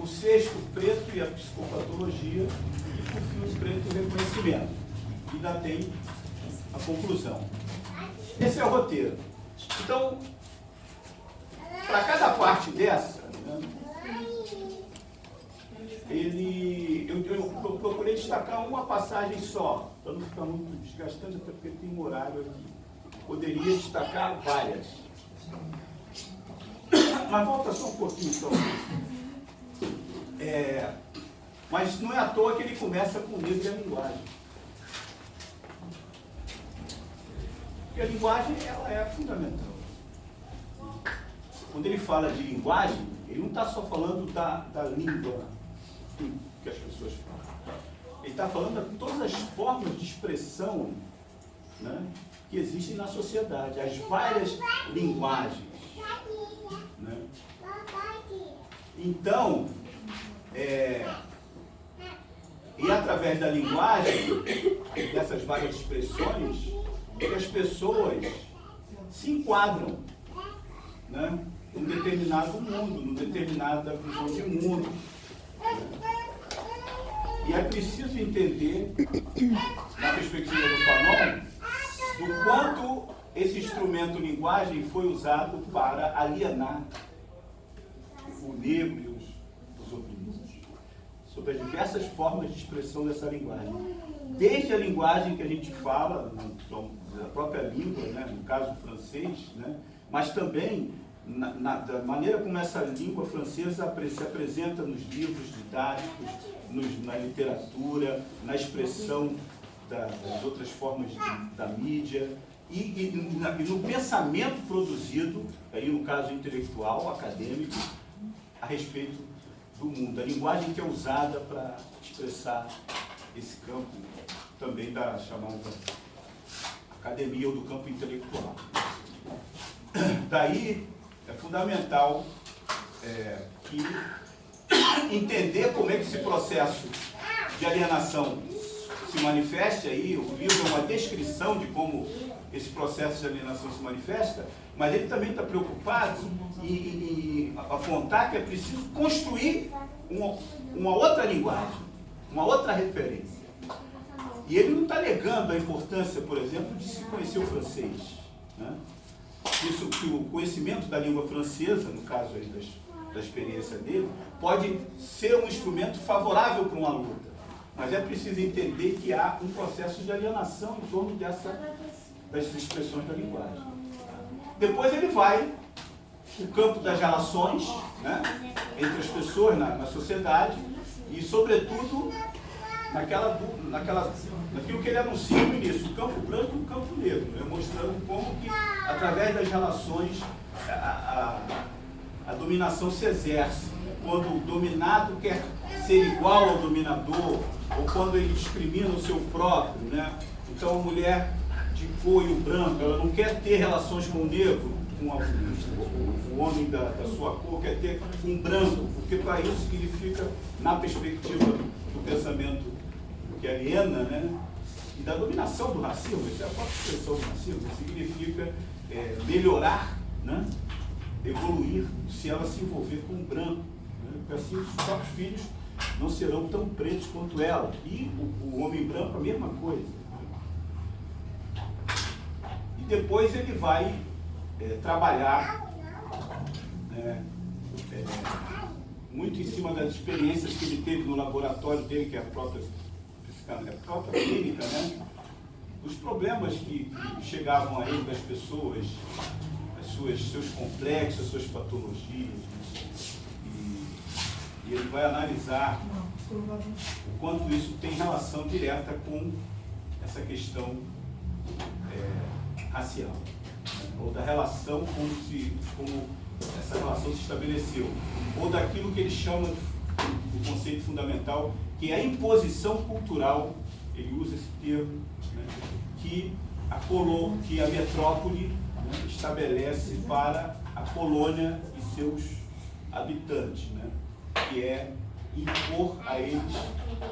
o sexto, preto e a psicopatologia, e por fim o preto e o reconhecimento. E ainda tem a conclusão. Esse é o roteiro. Então, para cada parte dessa, né, eu procurei destacar uma passagem só, para não ficar muito desgastante, até porque tem um horário aqui. Poderia destacar várias. Mas volta só um pouquinho, então. Mas não é à toa que ele começa com o livro e a linguagem. Porque a linguagem, ela é fundamental. Quando ele fala de linguagem, ele não está só falando da língua que as pessoas falam. Ele está falando de todas as formas de expressão, né, que existem na sociedade, as várias linguagens. Né? Então, e através da linguagem, dessas várias expressões, que as pessoas se enquadram, né, num determinado mundo, numa determinada visão de mundo. E é preciso entender, na perspectiva do Fanon, do quanto esse instrumento linguagem foi usado para alienar o negro e os oprimidos, sobre as diversas formas de expressão dessa linguagem. Desde a linguagem que a gente fala, da própria língua, né, no caso o francês, né, mas também da maneira como essa língua francesa se apresenta nos livros didáticos, na literatura, na expressão das outras formas da mídia e no pensamento produzido, aí no caso intelectual, acadêmico, a respeito do mundo. A linguagem que é usada para expressar esse campo também da chamada academia ou do campo intelectual. Daí é fundamental que entender como é que esse processo de alienação se manifesta. Aí o livro é uma descrição de como esse processo de alienação se manifesta, mas ele também está preocupado em apontar que é preciso construir uma outra linguagem, uma outra referência. E ele não está negando a importância, por exemplo, de se conhecer o francês, né? Isso, que o conhecimento da língua francesa, no caso aí da experiência dele, pode ser um instrumento favorável para uma luta. Mas é preciso entender que há um processo de alienação em torno das expressões da linguagem. Depois ele vai no campo das relações, né, entre as pessoas na sociedade e, sobretudo, naquilo que ele anuncia no início, o campo branco e o campo negro, né, mostrando como que, através das relações, a dominação se exerce. Quando o dominado quer ser igual ao dominador, ou quando ele discrimina o seu próprio, né? Então a mulher de cor e o branco, ela não quer ter relações com o negro, o homem da sua cor quer ter um branco, porque para isso significa, na perspectiva do pensamento que aliena, né, e da dominação do racismo, isso é a própria expressão do racismo, significa melhorar, né, evoluir, se ela se envolver com o branco, né, porque assim os próprios filhos não serão tão pretos quanto ela, e o homem branco a mesma coisa. E depois ele vai trabalhar muito em cima das experiências que ele teve no laboratório dele, que é a própria clínica, né? Os problemas que chegavam a ele das pessoas, seus complexos, as suas patologias, e ele vai analisar o quanto isso tem relação direta com essa questão racial, né? Ou da relação, como essa relação se estabeleceu, ou daquilo que ele chama do conceito fundamental, que é a imposição cultural, ele usa esse termo, né, que a metrópole, né, estabelece para a colônia e seus habitantes, né, que é impor a eles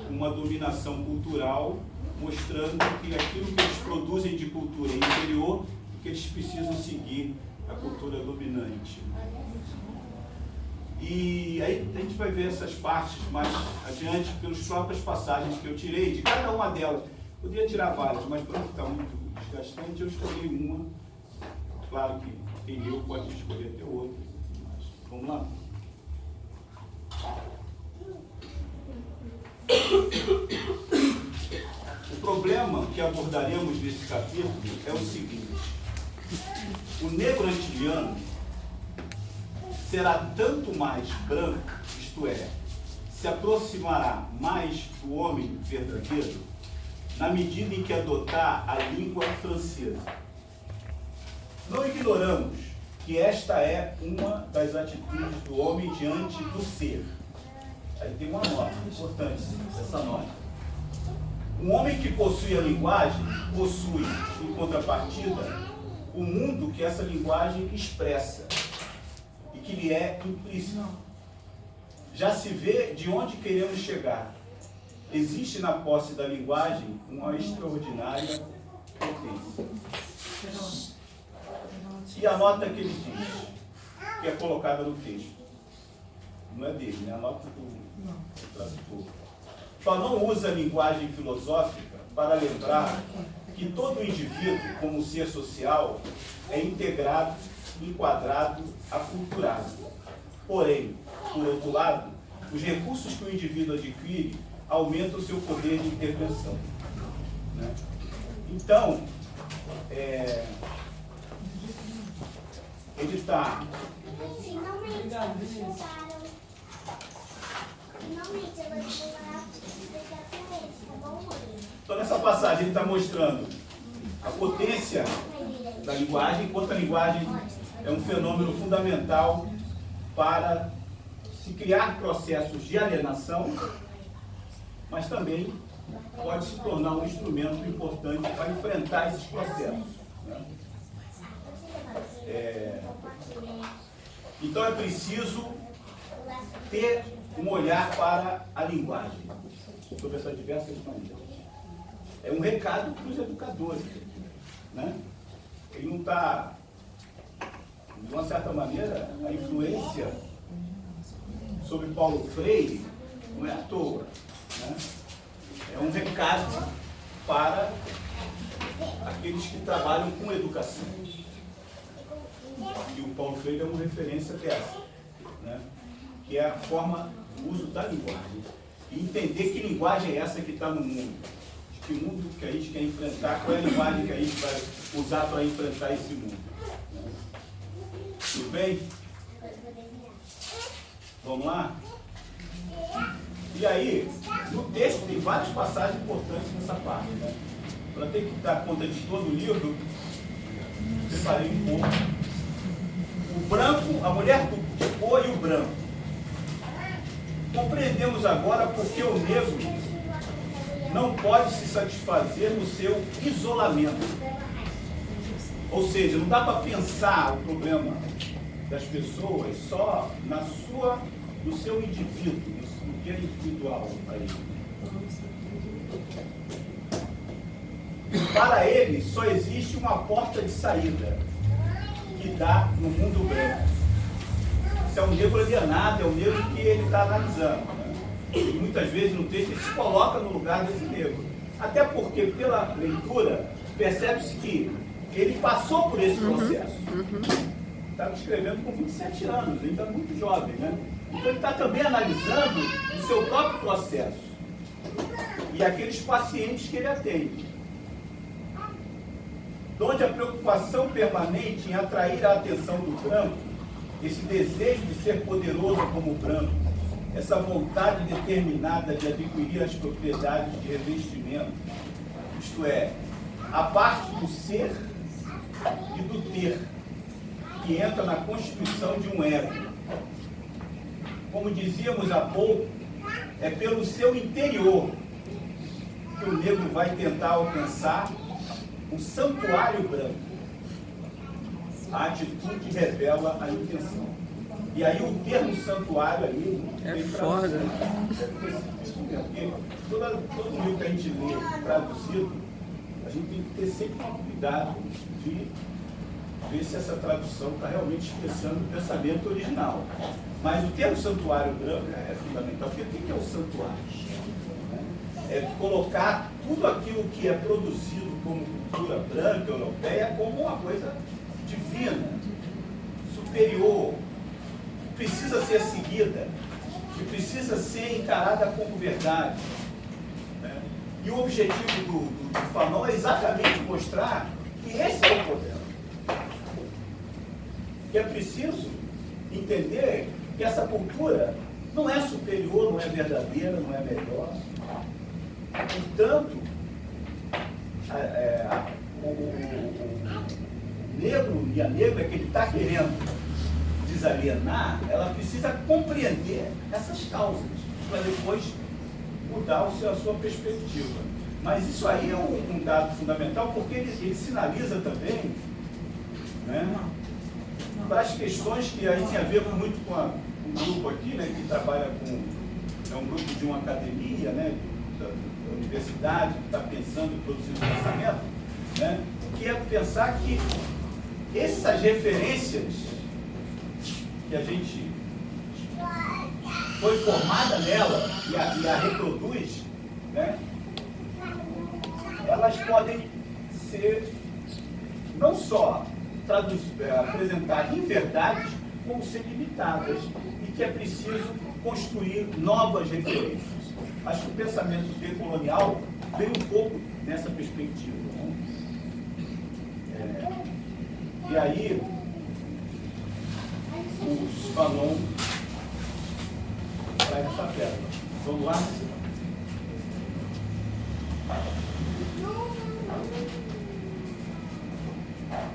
uma dominação cultural, mostrando que aquilo que eles produzem de cultura é inferior e que eles precisam seguir a cultura dominante. E aí a gente vai ver essas partes mais adiante pelas próprias passagens que eu tirei de cada uma delas. Podia tirar várias, mas para não ficar muito desgastante, eu escolhi uma. Claro que quem leu pode escolher até outra. Mas vamos lá. O problema que abordaremos nesse capítulo é o seguinte: o negro antiliano será tanto mais branco, isto é, se aproximará mais do homem verdadeiro, na medida em que adotar a língua francesa. Não ignoramos que esta é uma das atitudes do homem diante do ser. Aí tem uma nota importante, essa nota. Um homem que possui a linguagem, possui, em contrapartida, o mundo que essa linguagem expressa e que lhe é implícito. Já se vê de onde queremos chegar. Existe na posse da linguagem uma extraordinária potência. E a nota que ele diz, que é colocada no texto, não é dele, né? A nota do tradutor. Só não usa a linguagem filosófica para lembrar que todo indivíduo, como ser social, é integrado, enquadrado, aculturado. Porém, por outro lado, os recursos que o indivíduo adquire aumentam o seu poder de intervenção. Né? Então, ele está... Então, nessa passagem, ele está mostrando a potência da linguagem, enquanto a linguagem é um fenômeno fundamental para se criar processos de alienação, mas também pode se tornar um instrumento importante para enfrentar esses processos. Né? Então, é preciso ter um olhar para a linguagem, sobre essas diversas maneiras. É um recado para os educadores. Né? Ele não está, de uma certa maneira, a influência sobre Paulo Freire não é à toa. Né? É um recado para aqueles que trabalham com educação. E o Paulo Freire é uma referência dessa, né? Que é a forma do uso da linguagem. E entender que linguagem é essa que está no mundo. De que mundo que a gente quer enfrentar, qual é a linguagem que a gente vai usar para enfrentar esse mundo. Né? Tudo bem? Vamos lá? E aí, no texto tem várias passagens importantes nessa parte. Né? Para ter que dar conta de todo o livro, separei um pouco. O branco, a mulher de cor e o branco. Compreendemos agora porque o negro não pode se satisfazer no seu isolamento. Ou seja, não dá para pensar o problema das pessoas só no seu indivíduo, no que é individual para ele. Para ele, só existe uma porta de saída que dá no mundo branco. Isso é um negro alienado, é um negro que ele está analisando. Né? E muitas vezes no texto ele se coloca no lugar desse negro. Até porque, pela leitura, percebe-se que ele passou por esse processo. Estava escrevendo com 27 anos, ele está muito jovem, né? Então ele está também analisando o seu próprio processo e aqueles pacientes que ele atende. Onde a preocupação permanente em atrair a atenção do branco, esse desejo de ser poderoso como o branco, essa vontade determinada de adquirir as propriedades de revestimento, isto é, a parte do ser e do ter, que entra na constituição de um ego. Como dizíamos há pouco, é pelo seu interior que o negro vai tentar alcançar o santuário branco. A atitude revela a intenção. E aí o termo santuário ali é foda. Porque todo livro que a gente lê traduzido, a gente tem que ter sempre um cuidado de ver se essa tradução está realmente expressando o pensamento original. Mas o termo santuário branco é fundamental, porque o que é o santuário? É colocar tudo aquilo que é produzido como cultura branca, europeia, como uma coisa divina, superior, que precisa ser seguida, que precisa ser encarada como verdade. Né? E o objetivo do Fanon é exatamente mostrar que esse é o problema. Que é preciso entender que essa cultura não é superior, não é verdadeira, não é melhor. Portanto, o negro e a negra que ele está querendo desalienar, ela precisa compreender essas causas, para depois mudar a sua perspectiva. Mas isso aí é um dado fundamental, porque ele sinaliza também, né, para as questões que aí tem a ver muito com um grupo aqui, né, que trabalha é um grupo de uma academia, né, da universidade, que está pensando em produzir um pensamento, né, que é pensar que essas referências que a gente foi formada nela e a reproduz, né, elas podem ser não só apresentar inverdades, como ser limitadas, e que é preciso construir novas referências. Acho que o pensamento decolonial vem um pouco nessa perspectiva. Né? E aí, o Fanon traz essa pérola. Vamos lá?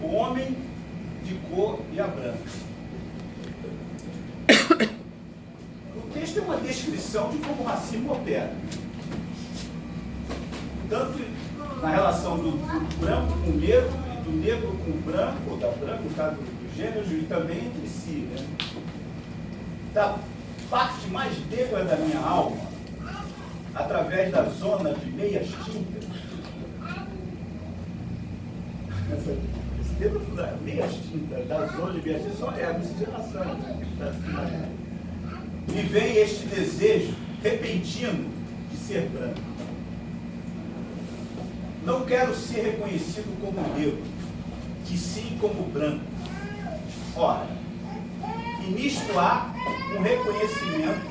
O homem de cor e a branca. O texto é uma descrição de como o racismo opera. Tanto na relação do branco com o negro, e do negro com o branco, ou da branca, no caso dos gêneros, e também entre si. Né? Da parte mais negra da minha alma, através da zona de meias tintas, esse termo da meias tintas, da zona de meias tintas, é a miscigenação, né? Me vem este desejo repentino de ser branco. Não quero ser reconhecido como negro, que sim como branco. Ora, e nisto há um reconhecimento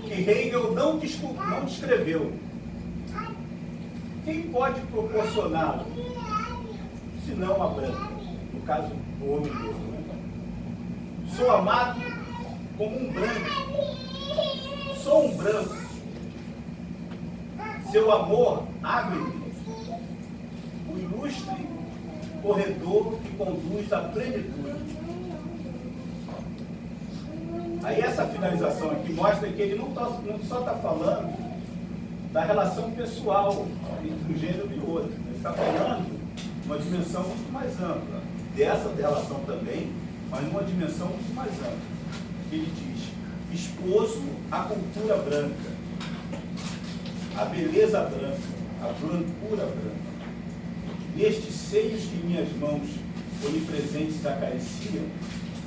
que Hegel não descreveu. Quem pode proporcioná-lo, se não a branca? No caso do homem negro. Né? Sou amado como um branco. Sou um branco. Seu amor abre-me o ilustre corredor que conduz à plenitude. Aí essa finalização aqui mostra que ele não só está falando da relação pessoal entre um gênero e outro. Ele está falando de uma dimensão muito mais ampla. Dessa relação também, mas numa dimensão muito mais ampla. Ele diz, esposo à cultura branca, a beleza branca, a blancura branca. Nestes seios que minhas mãos onipresentes acariciam,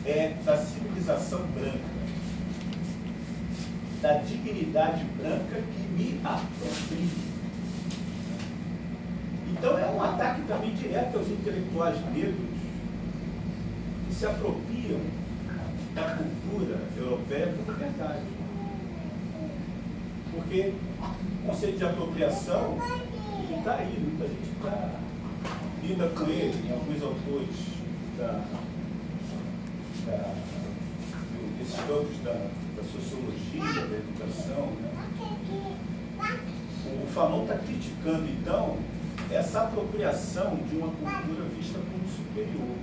é da civilização branca, da dignidade branca que me apropria. Então é um ataque também direto aos intelectuais negros que se apropriam da cultura europeia como verdade. Porque o conceito de apropriação está aí, muita gente lida com ele, em alguns autores desses campos da sociologia, da educação. Né? O Fanon está criticando, então, essa apropriação de uma cultura vista como superior.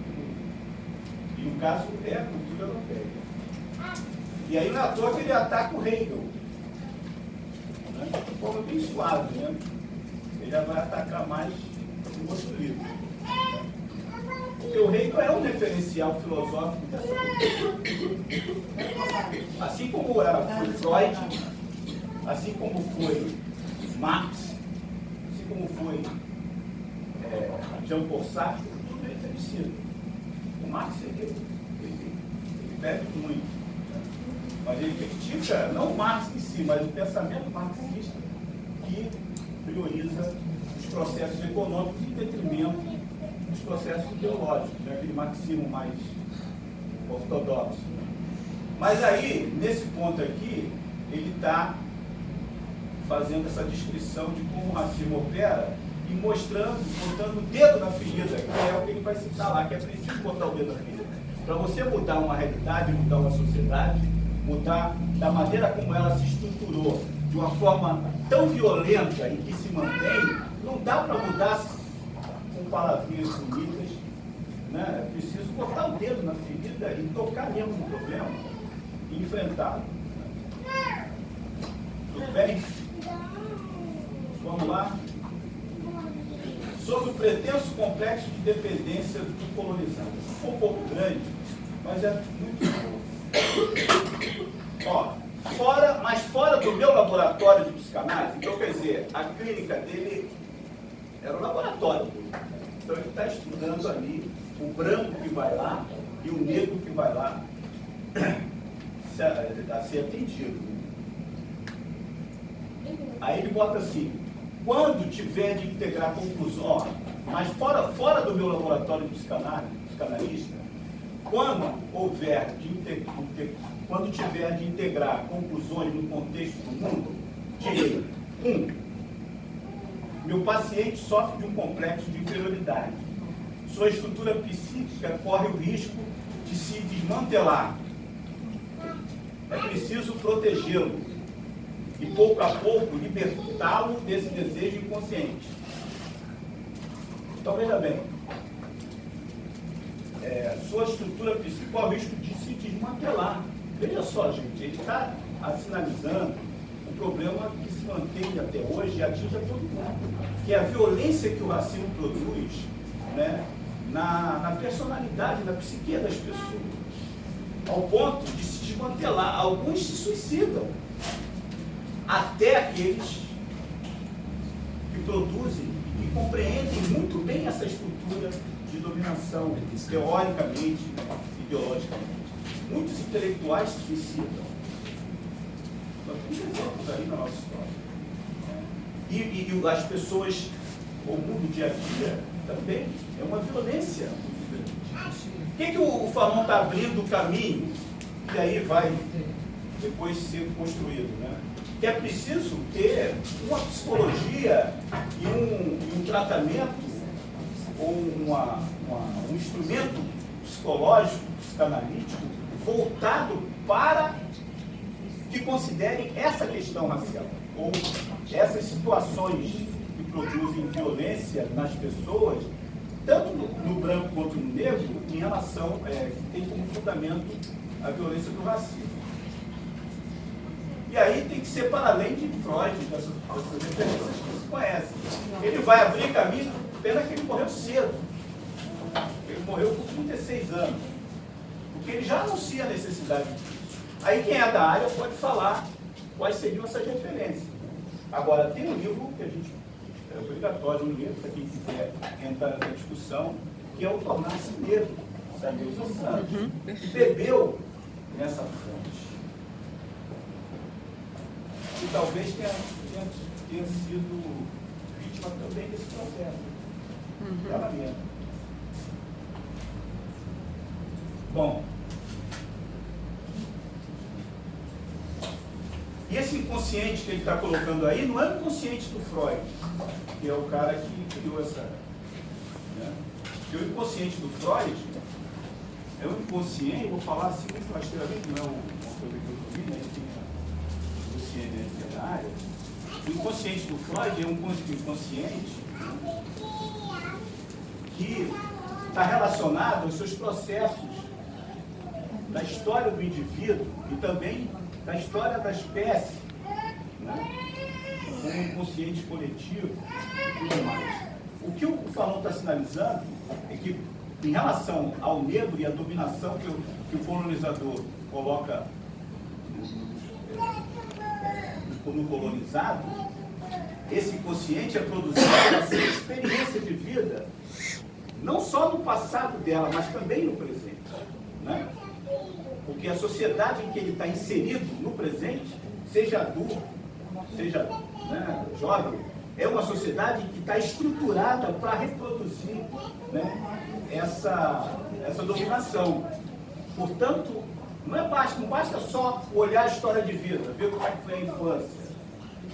E, no caso, é a cultura europeia. E aí, não é à toa que ele ataca o Hegel. Né? De forma bem suave, né? Ele já vai atacar mais no outro livro. Porque o Hegel é um referencial filosófico dessa cultura. Assim como foi Freud, assim como foi Marx, assim como foi Jean-Paul Sartre, tudo é parecido. O Marx ele bebe muito. Mas ele critica não o Marx em si, mas o pensamento marxista que prioriza os processos econômicos em detrimento dos processos ideológicos, né? Aquele marxismo mais ortodoxo. Mas aí, nesse ponto aqui, ele está fazendo essa descrição de como o racismo opera e mostrando, botando o dedo na ferida, que é o que ele vai citar lá, que é preciso botar o dedo na ferida. Para você mudar uma realidade, mudar uma sociedade, mudar da maneira como ela se estruturou, de uma forma tão violenta e que se mantém, não dá para mudar com palavrinhas bonitas, né? É preciso botar o dedo na ferida e tocar mesmo no problema e enfrentá-lo. Tudo bem? Vamos lá? Sobre o pretenso complexo de dependência do colonizado. Isso é um pouco grande, mas é muito bom. Ó, fora do meu laboratório de psicanálise, então quer dizer, a clínica dele era um laboratório. Então ele está estudando ali o branco que vai lá e o negro que vai lá a ser atendido. Aí ele bota assim, quando tiver de integrar conclusão, mas fora do meu laboratório de psicanalista, quando tiver de integrar conclusões no contexto do mundo, direi: 1. Meu paciente sofre de um complexo de inferioridade. Sua estrutura psíquica corre o risco de se desmantelar. É preciso protegê-lo e, pouco a pouco, libertá-lo desse desejo inconsciente. Então, veja bem, sua estrutura psíquica corre o risco de se desmantelar. Veja só, gente, ele está sinalizando um problema que se mantém até hoje e atinge a todo mundo, que é a violência que o racismo produz, né, na personalidade, na psique das pessoas, ao ponto de se desmantelar. Alguns se suicidam, até aqueles que produzem e que compreendem muito bem essa estrutura de dominação, teoricamente, ideologicamente. Muitos intelectuais se suicidam. Nós temos exemplos aí na nossa história. E as pessoas, o mundo do dia a dia, também é uma violência. O que o Fanon está abrindo o caminho, que aí vai depois ser construído, né? Que é preciso ter uma psicologia e um tratamento, ou um instrumento psicológico, psicanalítico, voltado para que considerem essa questão racial, ou essas situações que produzem violência nas pessoas, tanto no branco quanto no negro, em relação, que tem como fundamento a violência do racismo. E aí tem que ser para além de Freud, dessas referências que se conhecem. Ele vai abrir caminho, pena que ele morreu cedo. Ele morreu com 36 anos. Porque ele já anuncia a necessidade disso. Aí quem é da área pode falar quais seriam essas referências. Agora, tem um livro que a gente, é obrigatório, um livro para quem quiser entrar nessa discussão, que é o Tornar-se Negro, da Neuza Santos, que bebeu nessa fonte. E talvez tenha sido vítima também desse processo. Ela mesma. Bom, e esse inconsciente que ele está colocando aí não é o inconsciente do Freud, que é o cara que criou essa... Né? Porque o inconsciente do Freud é um inconsciente, vou falar assim muito rasteiramente, não é uma coisa que eu vi, né? O inconsciente do Freud é um inconsciente que está relacionado aos seus processos da história do indivíduo e também da história da espécie, né? Um inconsciente coletivo e tudo mais. O que o Fanon está sinalizando é que, em relação ao negro e à dominação que o colonizador coloca no colonizado, esse inconsciente é produzido pela sua experiência de vida, não só no passado dela, mas também no presente, né? Porque a sociedade em que ele está inserido no presente, seja adulto, seja, né, jovem, é uma sociedade que está estruturada para reproduzir, né, essa dominação. Portanto, não basta só olhar a história de vida, ver como é que foi a infância,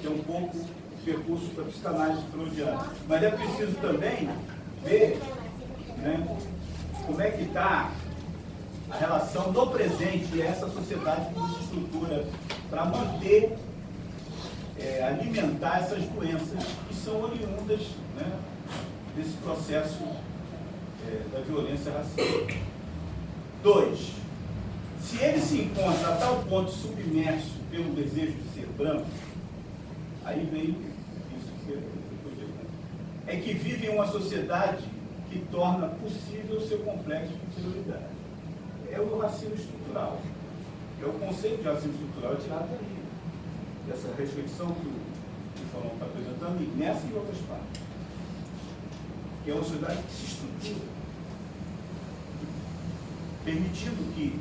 que é um pouco o percurso da psicanálise freudiana. Mas é preciso também ver, né, como é que está a relação do presente e essa sociedade que nos estrutura para manter, alimentar essas doenças que são oriundas, né, desse processo da violência racial. 2. Se ele se encontra a tal ponto submerso pelo desejo de ser branco, aí vem isso que eu digo, né? É que vive em uma sociedade que torna possível o seu complexo de inferioridade. É o racismo estrutural. É o conceito de racismo estrutural tirado daí, dessa reflexão que o Falão está apresentando, e nessa e outras partes. Que é uma sociedade que se estrutura, permitindo que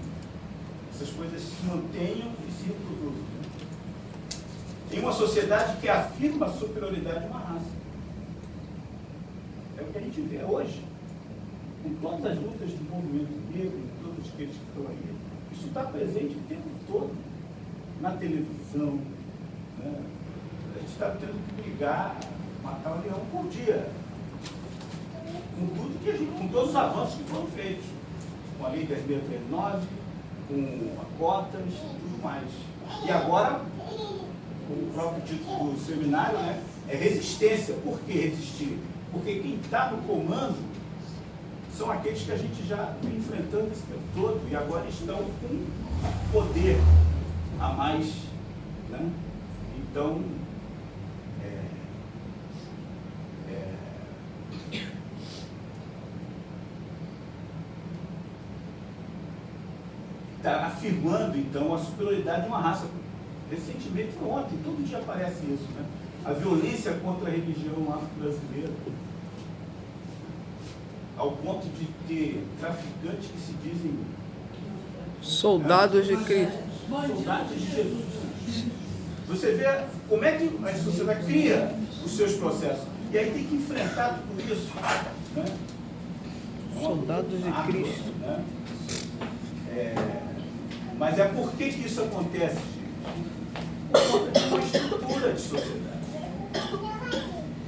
essas coisas se mantenham e se reproduzam. Em uma sociedade que afirma a superioridade de uma raça. É o que a gente vê hoje. Com todas as lutas do movimento negro, todos aqueles que estão aí, isso está presente o tempo todo. Na televisão, né? A gente está tendo que brigar, matar um leão por dia. Com todos os avanços que foram feitos. Com a Lei 10.639, com a cotas e tudo mais. E agora, o próprio título do seminário, né, é resistência. Por que resistir? Porque quem está no comando são aqueles que a gente já vem enfrentando esse tempo todo e agora estão com poder a mais, né? Então, está afirmando, então, a superioridade de uma raça. Recentemente, ontem, todo dia aparece isso, né? A violência contra a religião afro-brasileira, ao ponto de ter traficantes que se dizem soldados de Cristo. Soldados de Jesus. Você vê como é que a sociedade cria os seus processos. E aí tem que enfrentar tudo isso, né? Soldados de Cristo. Né? Mas é por que isso acontece, gente? Por conta de uma estrutura de sociedade.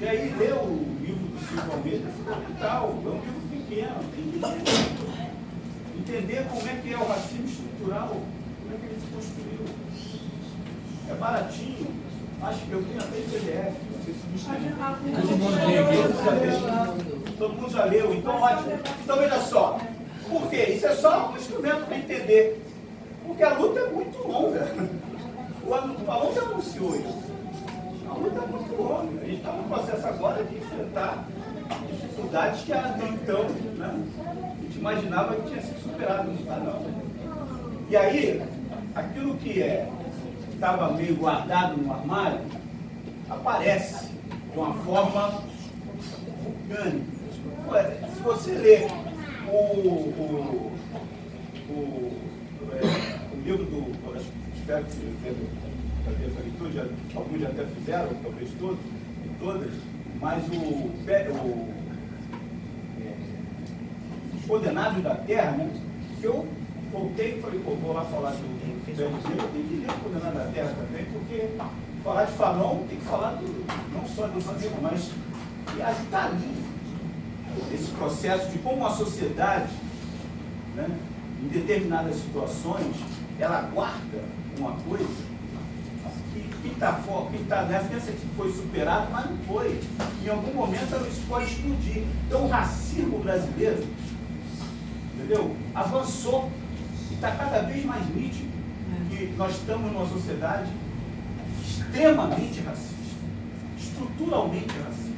E aí ler o livro do Silvio Almeida é fundamental. É um livro pequeno, tem que ler. Entender como é que é o racismo estrutural, como é que ele se construiu. É baratinho. Acho que eu tenho até em PDF, não sei se me todo mundo já leu, então ótimo. Então veja só, por quê? Isso é só um instrumento para entender. Porque a luta é muito longa. O Falão já anunciou isso. A luta é muito longa. A gente está no processo agora de enfrentar dificuldades que até então, né, a gente imaginava que tinha sido superado. Não está, não. E aí, aquilo que estava meio guardado no armário, aparece de uma forma vulcânica. Se você ler o livro do... Espero que você fazer essa leitura, alguns já até fizeram, talvez todos e todas, mas Os Condenados da Terra, né? Que eu voltei e falei, pô, vou lá falar do eu tenho que ler o Condenado da Terra também, porque falar de Falão tem que falar não só desse livro, mas está ali esse processo de como a sociedade, né, em determinadas situações, ela guarda uma coisa que está nessa que foi superada, mas não foi. Em algum momento isso pode explodir. Então o racismo brasileiro, entendeu? Avançou. Está cada vez mais nítido que nós estamos numa sociedade extremamente racista, estruturalmente racista.